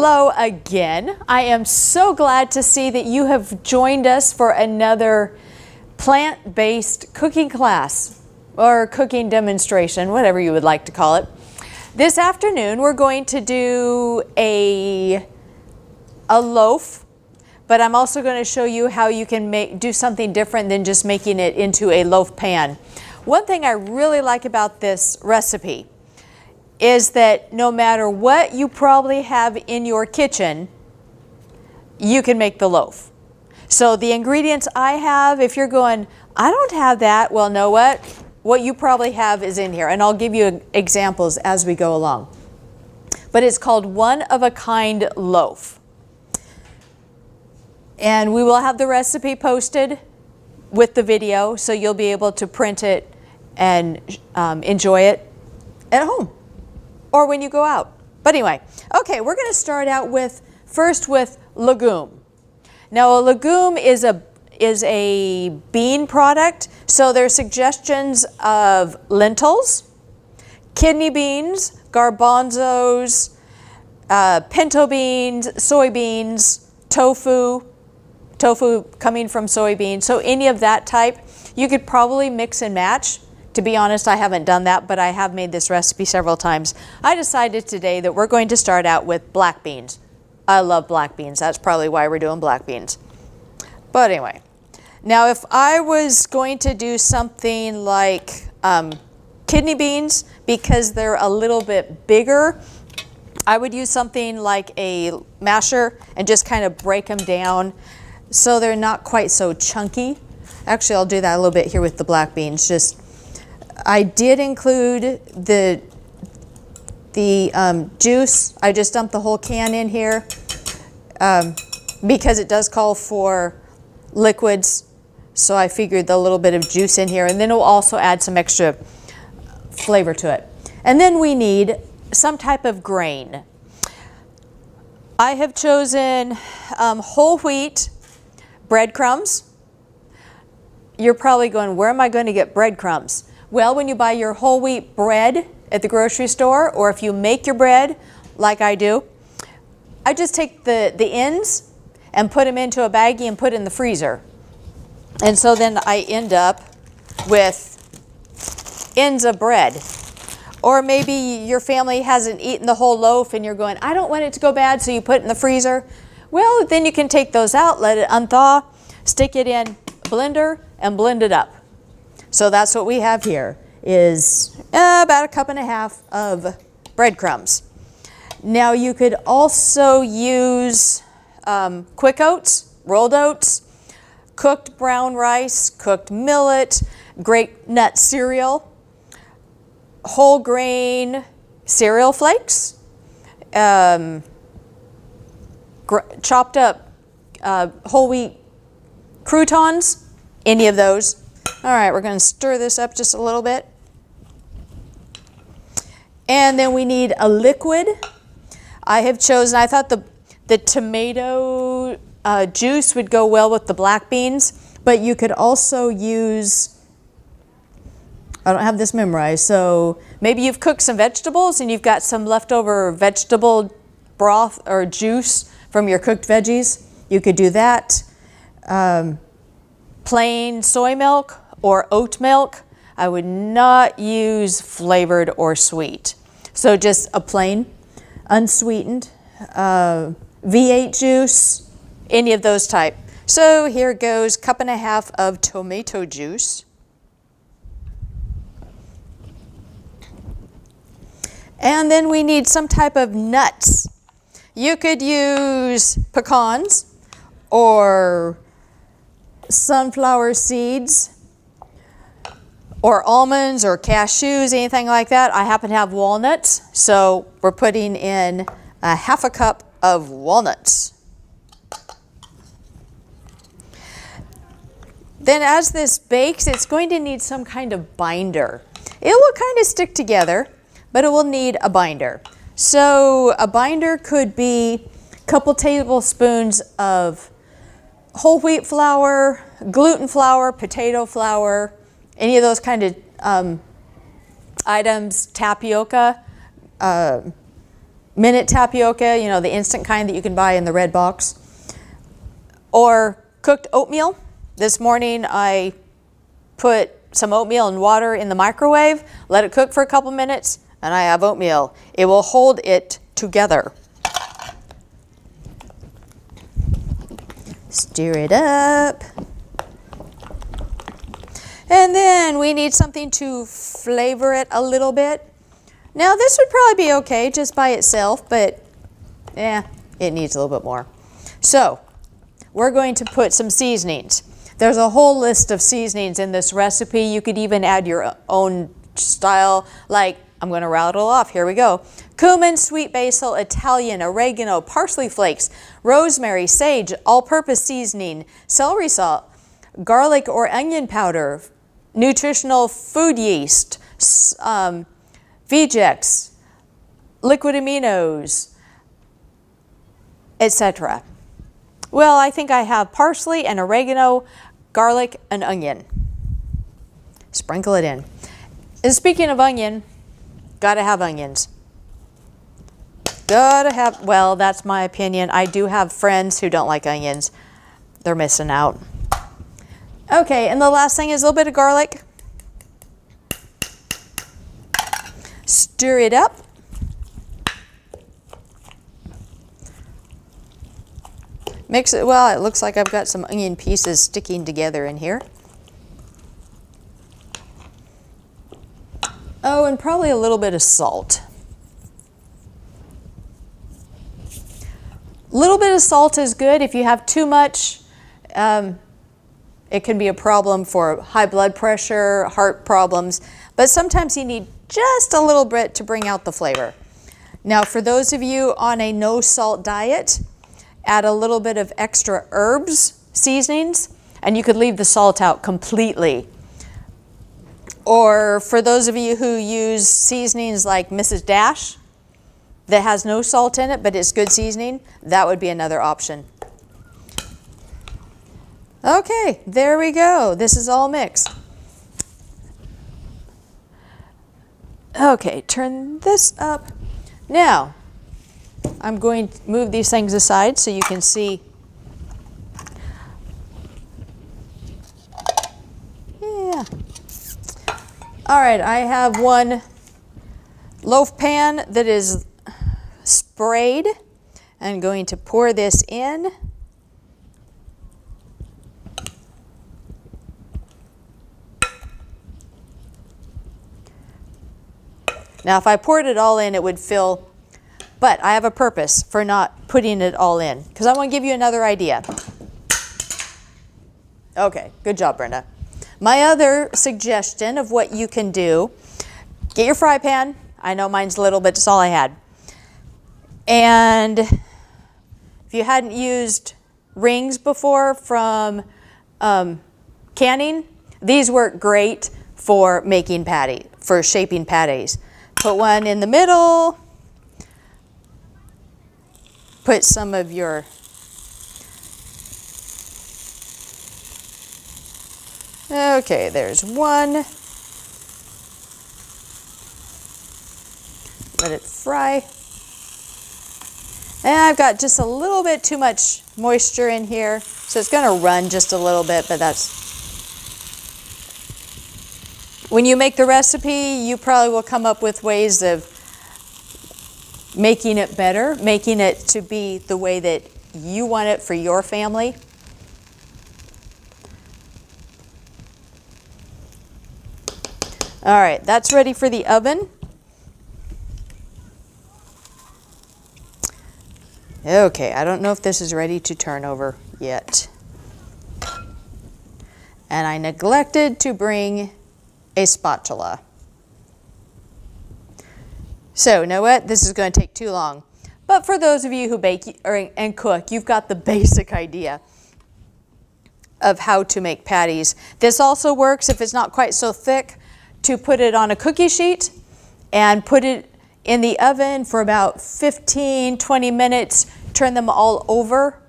Hello again. I am so glad to see that you have joined us for another plant-based cooking class or cooking demonstration, whatever you would like to call it. This afternoon we're going to do a loaf, but I'm also going to show you how you can do something different than just making it into a loaf pan. One thing I really like about this recipe is that no matter what you probably have in your kitchen, you can make the loaf. So the ingredients I have, if you're going, I don't have that, well, know what you probably have is in here, and I'll give you examples as we go along. But it's called one-of-a-kind loaf. And we will have the recipe posted with the video, so you'll be able to print it and enjoy it at home or when you go out. But anyway, okay, we're going to start out first with legume. Now a legume is a bean product, so there are suggestions of lentils, kidney beans, garbanzos, pinto beans, soybeans, tofu coming from soybeans. So any of that type, you could probably mix and match. To be honest, I haven't done that, but I have made this recipe several times. I decided today that we're going to start out with black beans. I love black beans. That's probably why we're doing black beans. But anyway, now if I was going to do something like kidney beans, because they're a little bit bigger, I would use something like a masher and just kind of break them down so they're not quite so chunky. Actually, I'll do that a little bit here with the black beans. I did include the juice. I just dumped the whole can in here because it does call for liquids. So I figured the little bit of juice in here, and then it will also add some extra flavor to it. And then we need some type of grain. I have chosen whole wheat breadcrumbs. You're probably going, where am I going to get breadcrumbs? Well, when you buy your whole wheat bread at the grocery store, or if you make your bread like I do, I just take the ends and put them into a baggie and put in the freezer. And so then I end up with ends of bread. Or maybe your family hasn't eaten the whole loaf and you're going, I don't want it to go bad, so you put it in the freezer. Well, then you can take those out, let it unthaw, stick it in a blender, and blend it up. So that's what we have here, is about 1.5 cups of breadcrumbs. Now you could also use quick oats, rolled oats, cooked brown rice, cooked millet, great nut cereal, whole grain cereal flakes, chopped up whole wheat croutons, any of those. All right, we're going to stir this up just a little bit. And then we need a liquid. I have chosen, I thought the tomato juice would go well with the black beans, but you could also use, I don't have this memorized, so maybe you've cooked some vegetables and you've got some leftover vegetable broth or juice from your cooked veggies. You could do that. Plain soy milk or oat milk. I would not use flavored or sweet. So just a plain, unsweetened, V8 juice, any of those type. So here goes 1.5 cups of tomato juice. And then we need some type of nuts. You could use pecans or sunflower seeds or almonds or cashews, anything like that. I happen to have walnuts, so we're putting in 1/2 cup of walnuts. Then as this bakes, it's going to need some kind of binder. It will kind of stick together, but it will need a binder. So a binder could be a couple tablespoons of whole wheat flour, gluten flour, potato flour, any of those kind of items, tapioca, minute tapioca, you know, the instant kind that you can buy in the red box, or cooked oatmeal. This morning I put some oatmeal and water in the microwave, let it cook for a couple minutes, and I have oatmeal. It will hold it together. Stir it up. And then we need something to flavor it a little bit. Now this would probably be okay just by itself, but it needs a little bit more. So we're going to put some seasonings. There's a whole list of seasonings in this recipe. You could even add your own style, like I'm going to rattle off. Here we go. Cumin, sweet basil, Italian, oregano, parsley flakes, rosemary, sage, all-purpose seasoning, celery salt, garlic or onion powder, nutritional food yeast, Vegex, liquid aminos, etc. Well, I think I have parsley and oregano, garlic and onion. Sprinkle it in. And speaking of onion, gotta have onions. Gotta have, well, that's my opinion. I do have friends who don't like onions. They're missing out. Okay, and the last thing is a little bit of garlic. Stir it up. Mix it, well, it looks like I've got some onion pieces sticking together in here. Oh, and probably a little bit of salt. A little bit of salt is good. If you have too much, it can be a problem for high blood pressure, heart problems, but sometimes you need just a little bit to bring out the flavor. Now, for those of you on a no salt diet, add a little bit of extra herbs, seasonings, and you could leave the salt out completely. Or for those of you who use seasonings like Mrs. Dash, that has no salt in it, but it's good seasoning, that would be another option. Okay, there we go. This is all mixed. Okay, turn this up. Now, I'm going to move these things aside so you can see. Yeah. All right, I have one loaf pan that is sprayed. I'm going to pour this in. Now, if I poured it all in, it would fill, but I have a purpose for not putting it all in, because I want to give you another idea. Okay, good job, Brenda. My other suggestion of what you can do, get your fry pan. I know mine's little, but it's all I had. And if you hadn't used rings before from canning, these work great for making patty, for shaping patties. Put one in the middle, put some of your okay, there's one. Let it fry. And I've got just a little bit too much moisture in here, so it's going to run just a little bit, but that's... When you make the recipe, you probably will come up with ways of making it better, making it to be the way that you want it for your family. All right, that's ready for the oven. Okay, I don't know if this is ready to turn over yet. And I neglected to bring a spatula. So, you know what? This is going to take too long. But for those of you who bake and cook, you've got the basic idea of how to make patties. This also works if it's not quite so thick, to put it on a cookie sheet and put it in the oven for about 15-20 minutes. Turn them all over,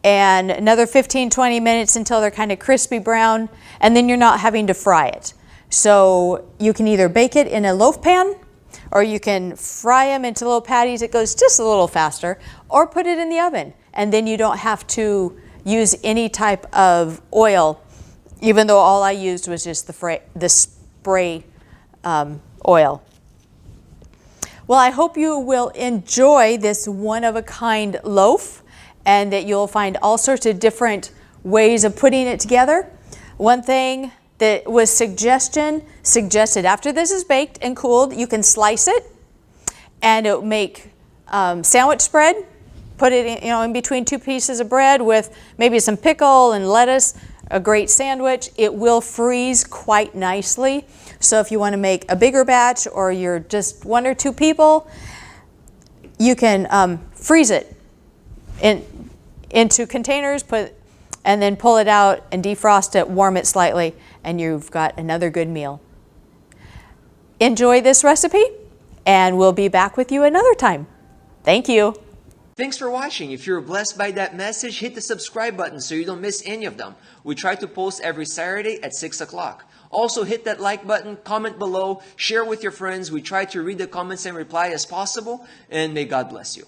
and another 15-20 minutes until they're kind of crispy brown, and then you're not having to fry it. So you can either bake it in a loaf pan, Or you can fry them into little patties. It goes just a little faster. Or put it in the oven. And then you don't have to use any type of oil, even though all I used was just the spray oil. Well, I hope you will enjoy this one-of-a-kind loaf and that you'll find all sorts of different ways of putting it together. One thing that was suggested after this is baked and cooled, you can slice it and it will make sandwich spread. Put it in, in between two pieces of bread with maybe some pickle and lettuce, a great sandwich. It will freeze quite nicely. So if you want to make a bigger batch or you're just one or two people, you can freeze it into containers, and then pull it out and defrost it, warm it slightly, and you've got another good meal. Enjoy this recipe, and we'll be back with you another time. Thank you. Thanks for watching. If you're blessed by that message, hit the subscribe button so you don't miss any of them. We try to post every Saturday at 6 o'clock. Also, hit that like button, comment below, share with your friends. We try to read the comments and reply as possible, and may God bless you.